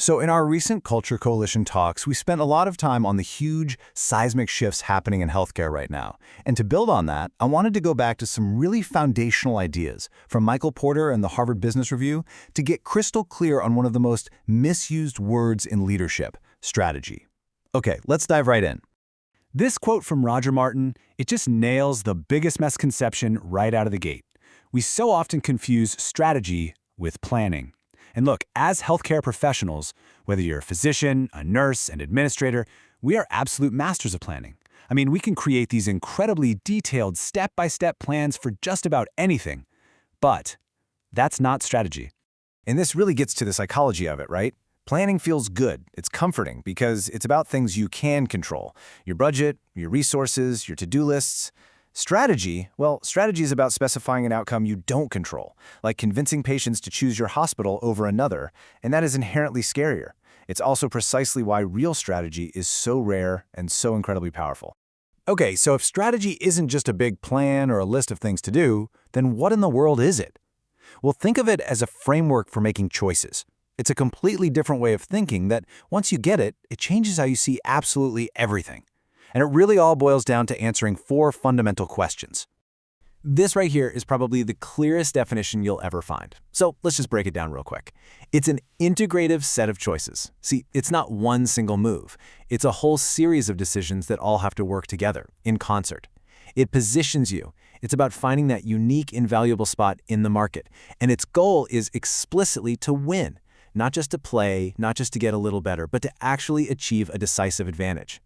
So in our recent Culture Coalition talks, we spent a lot of time on the huge seismic shifts happening in healthcare right now. And to build on that, I wanted to go back to some really foundational ideas from Michael Porter and the Harvard Business Review to get crystal clear on one of the most misused words in leadership, strategy. Okay, let's dive right in. This quote from Roger Martin, it just nails the biggest misconception right out of the gate. We so often confuse strategy with planning. And look, as healthcare professionals, whether you're a physician, a nurse, an administrator, we are absolute masters of planning. I mean, we can create these incredibly detailed step-by-step plans for just about anything. But that's not strategy. And this really gets to the psychology of it, right? Planning feels good. It's comforting because it's about things you can control. Your budget, your resources, your to-do lists. Strategy is about specifying an outcome you don't control, like convincing patients to choose your hospital over another, and that is inherently scarier. It's also precisely why real strategy is so rare and so incredibly powerful. Okay, so if strategy isn't just a big plan or a list of things to do, then what in the world is it? Well, think of it as a framework for making choices. It's a completely different way of thinking that, once you get it, it changes how you see absolutely everything. And it really all boils down to answering 4 fundamental questions. This right here is probably the clearest definition you'll ever find. So let's just break it down real quick. It's an integrative set of choices. See, it's not one single move. It's a whole series of decisions that all have to work together, in concert. It positions you. It's about finding that unique, invaluable spot in the market. And its goal is explicitly to win, not just to play, not just to get a little better, but to actually achieve a decisive advantage.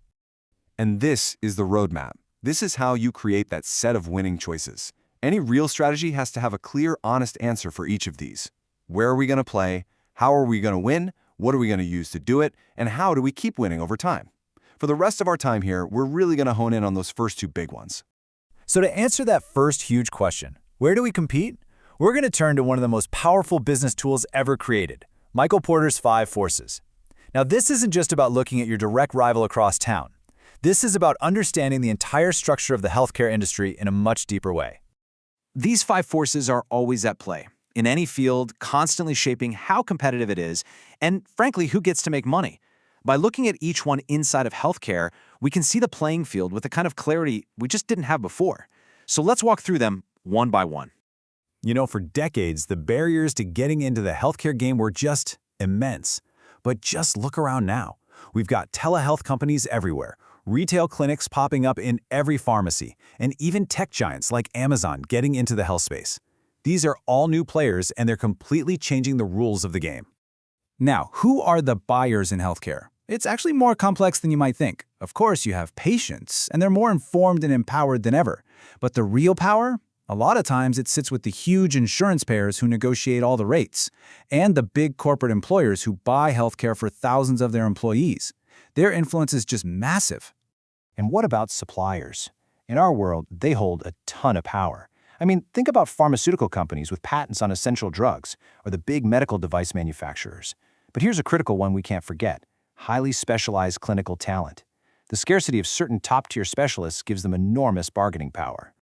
And this is the roadmap. This is how you create that set of winning choices. Any real strategy has to have a clear, honest answer for each of these. Where are we going to play? How are we going to win? What are we going to use to do it? And how do we keep winning over time? For the rest of our time here, we're really going to hone in on those first 2 big ones. So to answer that first huge question, where do we compete? We're going to turn to one of the most powerful business tools ever created, Michael Porter's 5 forces. Now, this isn't just about looking at your direct rival across town. This is about understanding the entire structure of the healthcare industry in a much deeper way. These 5 forces are always at play, in any field, constantly shaping how competitive it is, and frankly, who gets to make money. By looking at each one inside of healthcare, we can see the playing field with a kind of clarity we just didn't have before. So let's walk through them one by one. You know, for decades, the barriers to getting into the healthcare game were just immense. But just look around now. We've got telehealth companies everywhere, retail clinics popping up in every pharmacy, and even tech giants like Amazon getting into the health space. These are all new players, and they're completely changing the rules of the game. Now, who are the buyers in healthcare? It's actually more complex than you might think. Of course, you have patients, and they're more informed and empowered than ever. But the real power? A lot of times it sits with the huge insurance payers who negotiate all the rates, and the big corporate employers who buy healthcare for thousands of their employees. Their influence is just massive. And what about suppliers? In our world, they hold a ton of power. I mean, think about pharmaceutical companies with patents on essential drugs, or the big medical device manufacturers. But here's a critical one we can't forget: highly specialized clinical talent. The scarcity of certain top-tier specialists gives them enormous bargaining power.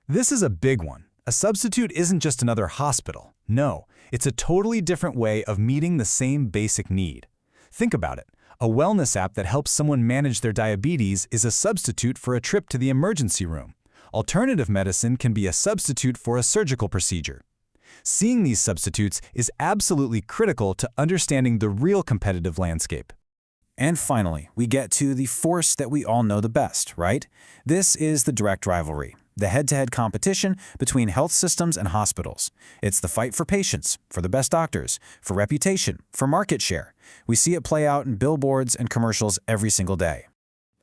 This is a big one. A substitute isn't just another hospital. No, it's a totally different way of meeting the same basic need. Think about it. A wellness app that helps someone manage their diabetes is a substitute for a trip to the emergency room. Alternative medicine can be a substitute for a surgical procedure. Seeing these substitutes is absolutely critical to understanding the real competitive landscape. And finally, we get to the force that we all know the best, right? This is the direct rivalry, the head-to-head competition between health systems and hospitals. It's the fight for patients, for the best doctors, for reputation, for market share. We see it play out in billboards and commercials every single day.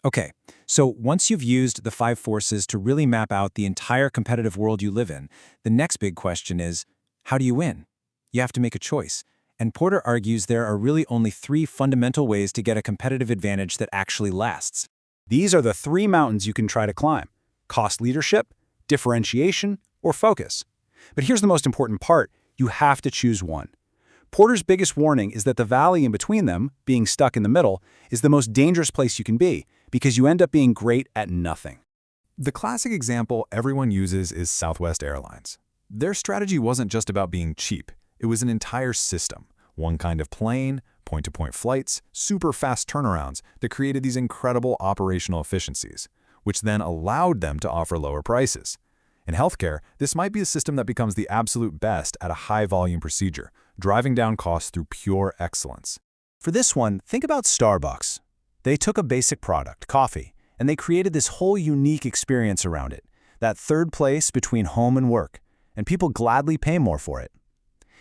Okay, so once you've used the 5 forces to really map out the entire competitive world you live in, the next big question is, how do you win? You have to make a choice. And Porter argues there are really only 3 fundamental ways to get a competitive advantage that actually lasts. These are the 3 mountains you can try to climb: cost leadership, differentiation, or focus. But here's the most important part: you have to choose one. Porter's biggest warning is that the valley in between them, being stuck in the middle, is the most dangerous place you can be, because you end up being great at nothing. The classic example everyone uses is Southwest Airlines. Their strategy wasn't just about being cheap. It was an entire system. One kind of plane, point-to-point flights, super fast turnarounds that created these incredible operational efficiencies, which then allowed them to offer lower prices. In healthcare, this might be a system that becomes the absolute best at a high-volume procedure, driving down costs through pure excellence. For this one, think about Starbucks. They took a basic product, coffee, and they created this whole unique experience around it, that third place between home and work, and people gladly pay more for it.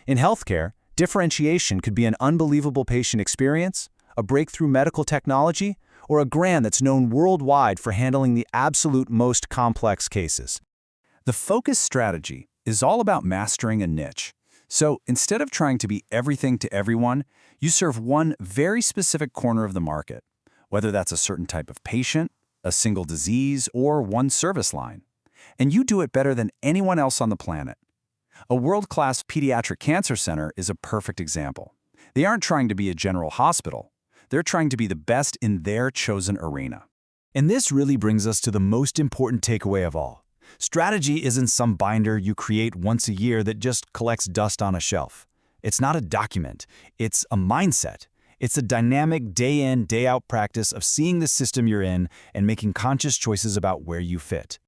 In healthcare, differentiation could be an unbelievable patient experience, a breakthrough medical technology, or a brand that's known worldwide for handling the absolute most complex cases. The focus strategy is all about mastering a niche. So instead of trying to be everything to everyone, you serve one very specific corner of the market, whether that's a certain type of patient, a single disease, or one service line. And you do it better than anyone else on the planet. A world-class pediatric cancer center is a perfect example. They aren't trying to be a general hospital. They're trying to be the best in their chosen arena. And this really brings us to the most important takeaway of all. Strategy isn't some binder you create once a year that just collects dust on a shelf. It's not a document. It's a mindset. It's a dynamic day-in, day-out practice of seeing the system you're in and making conscious choices about where you fit.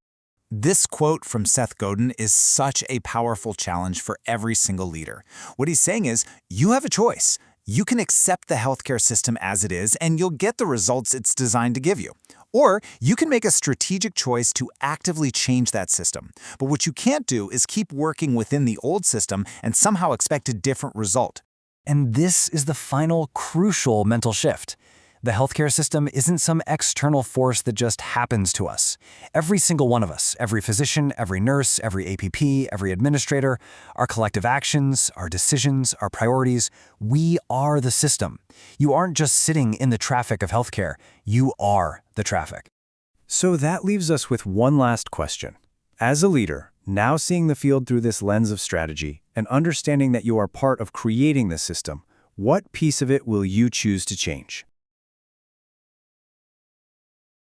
This quote from Seth Godin is such a powerful challenge for every single leader. What he's saying is, you have a choice. You can accept the healthcare system as it is, and you'll get the results it's designed to give you. Or you can make a strategic choice to actively change that system. But what you can't do is keep working within the old system and somehow expect a different result. And this is the final crucial mental shift. The healthcare system isn't some external force that just happens to us. Every single one of us, every physician, every nurse, every APP, every administrator, our collective actions, our decisions, our priorities, we are the system. You aren't just sitting in the traffic of healthcare, you are the traffic. So that leaves us with one last question. As a leader, now seeing the field through this lens of strategy and understanding that you are part of creating this system, what piece of it will you choose to change?